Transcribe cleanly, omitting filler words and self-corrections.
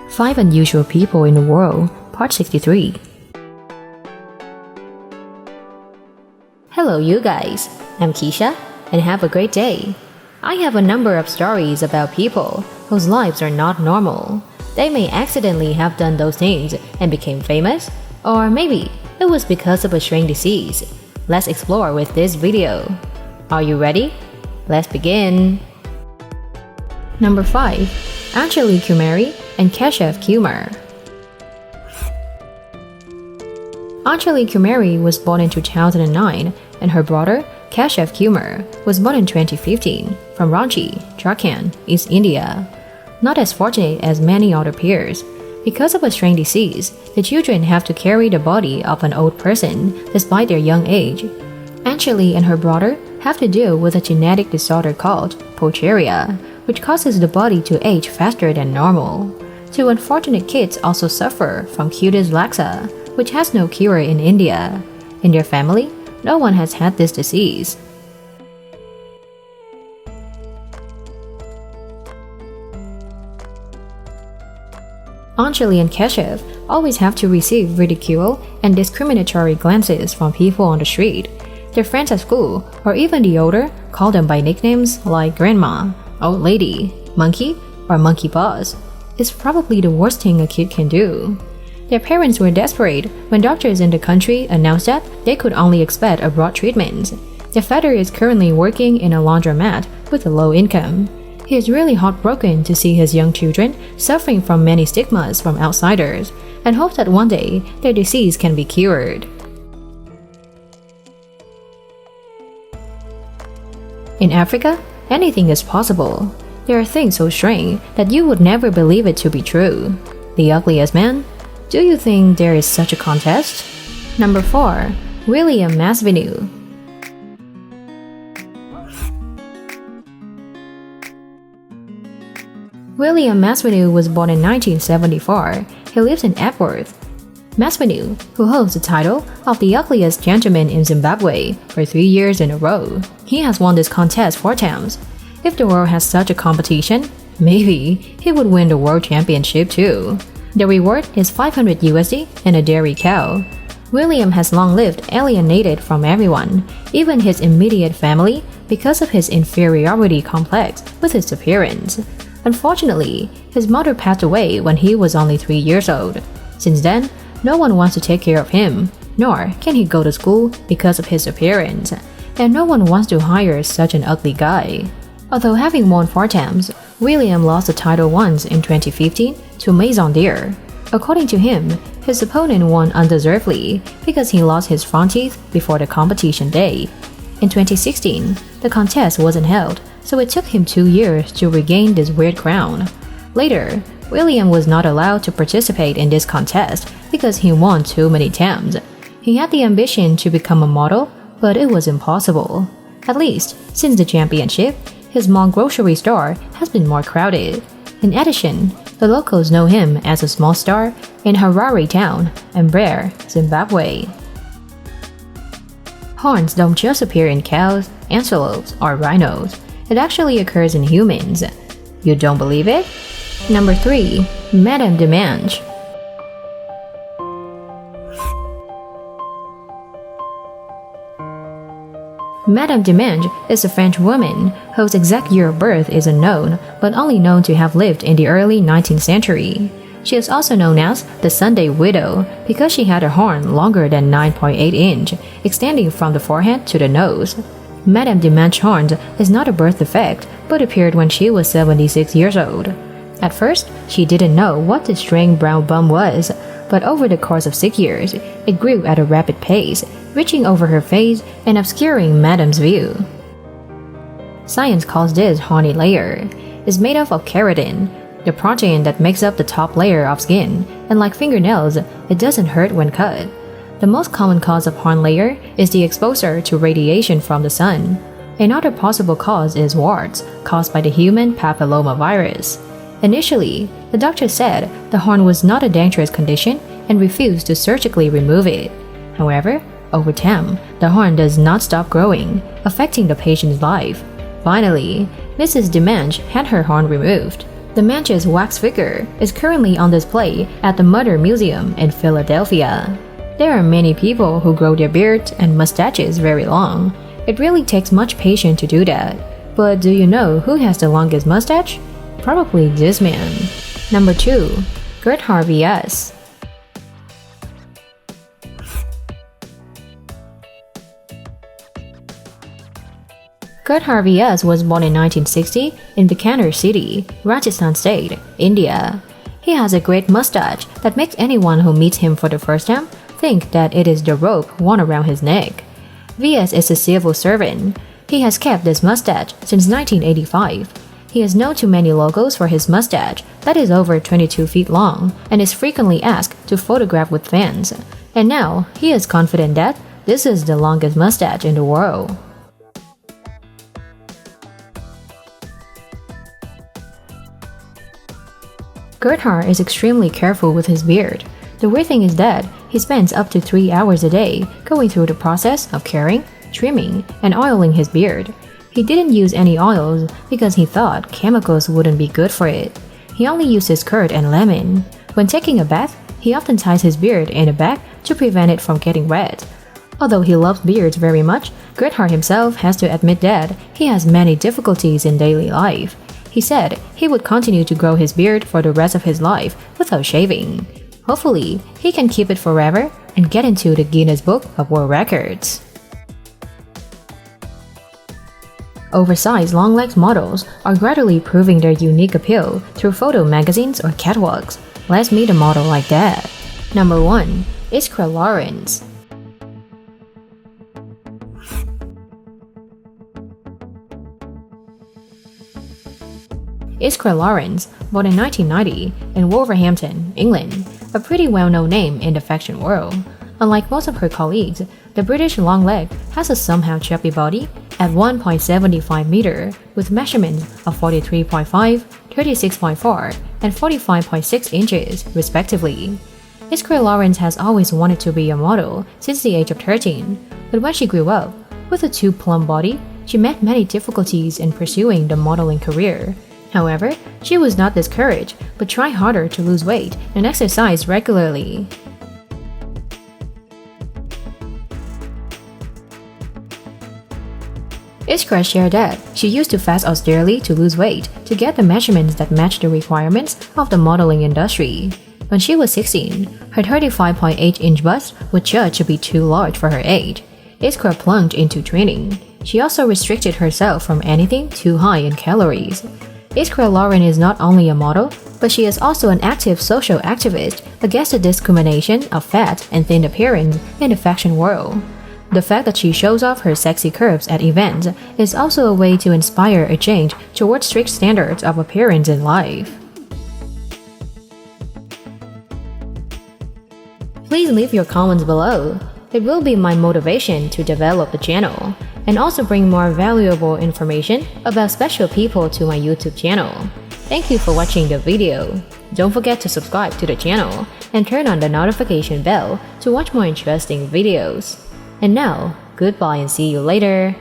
5 Unusual People in the World, Part 63. Hello you guys, I'm Keisha, and have a great day. I have a number of stories about people whose lives are not normal. They may accidentally have done those things and became famous, or maybe it was because of a strange disease. Let's explore with this video. Are you ready? Let's begin. Number 5. Anjali Kumari and Keshav Kumar. Anjali Kumari was born in 2009 and her brother Keshav Kumar was born in 2015 from Ranchi, Jharkhand, East India. Not as fortunate as many other peers. Because of a strange disease, the children have to carry the body of an old person despite their young age. Anjali and her brother have to deal with a genetic disorder called progeria, which causes the body to age faster than normal. 2 unfortunate kids also suffer from cutis laxa, which has no cure in India. In their family, no one has had this disease. Anjali and Keshav always have to receive ridicule and discriminatory glances from people on the street. Their friends at school, or even the older, call them by nicknames like grandma, old lady, monkey, or monkey paws. It's probably the worst thing a kid can do. Their parents were desperate when doctors in the country announced that they could only expect abroad treatments. Their father is currently working in a laundromat with a low income. He is really heartbroken to see his young children suffering from many stigmas from outsiders and hopes that one day their disease can be cured. In Africa, anything is possible. There are things so strange that you would never believe it to be true. The ugliest man? Do you think there is such a contest? Number 4. William Masvenu. William Masvenu was born in 1974. He lives in Epworth. Masvenu, who holds the title of the ugliest gentleman in Zimbabwe for 3 years in a row. He has won this contest 4 times. If the world has such a competition, maybe he would win the world championship too. The reward is $500 USD and a dairy cow. William has long lived alienated from everyone, even his immediate family, because of his inferiority complex with his appearance. Unfortunately, his mother passed away when he was only 3 years old. Since then, no one wants to take care of him, nor can he go to school because of his appearance, and no one wants to hire such an ugly guy. Although having won 4 times, William lost the title once in 2015 to Maison Deer. According to him, his opponent won undeservedly because he lost his front teeth before the competition day. In 2016, the contest wasn't held, so it took him 2 years to regain this weird crown. Later, William was not allowed to participate in this contest because he won too many times. He had the ambition to become a model, but it was impossible. At least, since the championship, his small grocery store has been more crowded. In addition, the locals know him as a small star in Harare town, Mbeere, Zimbabwe. Horns don't just appear in cows, antelopes, or rhinos. It actually occurs in humans. You don't believe it? Number 3. Madame Demange. Madame Demange is a French woman whose exact year of birth is unknown, but only known to have lived in the early 19th century. She is also known as the Sunday Widow because she had a horn longer than 9.8 inch, extending from the forehead to the nose. Madame Demange's horn is not a birth defect, but appeared when she was 76 years old. At first, she didn't know what this strange brown bump was, but over the course of 6 years, it grew at a rapid pace, reaching over her face and obscuring Madame's view. Science calls this horny layer. It's made up of keratin, the protein that makes up the top layer of skin, and like fingernails, it doesn't hurt when cut. The most common cause of horn layer is the exposure to radiation from the sun. Another possible cause is warts, caused by the human papillomavirus. Initially, the doctor said the horn was not a dangerous condition and refused to surgically remove it. However, over time, the horn does not stop growing, affecting the patient's life. Finally, Mrs. Demange had her horn removed. The Manch's wax figure is currently on display at the Mutter Museum in Philadelphia. There are many people who grow their beards and mustaches very long. It really takes much patience to do that. But do you know who has the longest mustache? Probably this man. Number 2. Gert Harvey S. Gert Harvey S. was born in 1960 in Bikaner City, Rajasthan State, India. He has a great mustache that makes anyone who meets him for the first time think that it is the rope worn around his neck. VS is a civil servant. He has kept this mustache since 1985. He is known to many locals for his mustache that is over 22 feet long and is frequently asked to photograph with fans. And now, he is confident that this is the longest mustache in the world. Gert Har is extremely careful with his beard. The weird thing is that he spends up to 3 hours a day going through the process of caring, trimming, and oiling his beard. He didn't use any oils because he thought chemicals wouldn't be good for it. He only uses curd and lemon. When taking a bath, he often ties his beard in a bag to prevent it from getting wet. Although he loves beards very much, Gert Har himself has to admit that he has many difficulties in daily life. He said he would continue to grow his beard for the rest of his life without shaving. Hopefully, he can keep it forever and get into the Guinness Book of World Records. Oversized long-legged models are gradually proving their unique appeal through photo magazines or catwalks. Let's meet a model like that. Number 1. Iskra Lawrence. Iskra Lawrence, born in 1990 in Wolverhampton, England, a pretty well-known name in the fashion world. Unlike most of her colleagues, the British long leg has a somehow chubby body at 1.75 meter with measurements of 43.5, 36.4, and 45.6 inches, respectively. Iskra Lawrence has always wanted to be a model since the age of 13, but when she grew up, with a too plump body, she met many difficulties in pursuing the modeling career. However, she was not discouraged, but tried harder to lose weight and exercise regularly. Iskra shared that she used to fast austerely to lose weight to get the measurements that matched the requirements of the modeling industry. When she was 16, her 35.8-inch bust was judged to be too large for her age. Iskra plunged into training. She also restricted herself from anything too high in calories. Iskra Lawrence is not only a model, but she is also an active social activist against the discrimination of fat and thin appearance in the fashion world. The fact that she shows off her sexy curves at events is also a way to inspire a change towards strict standards of appearance in life. Please leave your comments below. It will be my motivation to develop the channel and also bring more valuable information about special people to my YouTube channel. Thank you for watching the video. Don't forget to subscribe to the channel and turn on the notification bell to watch more interesting videos. And now, goodbye and see you later.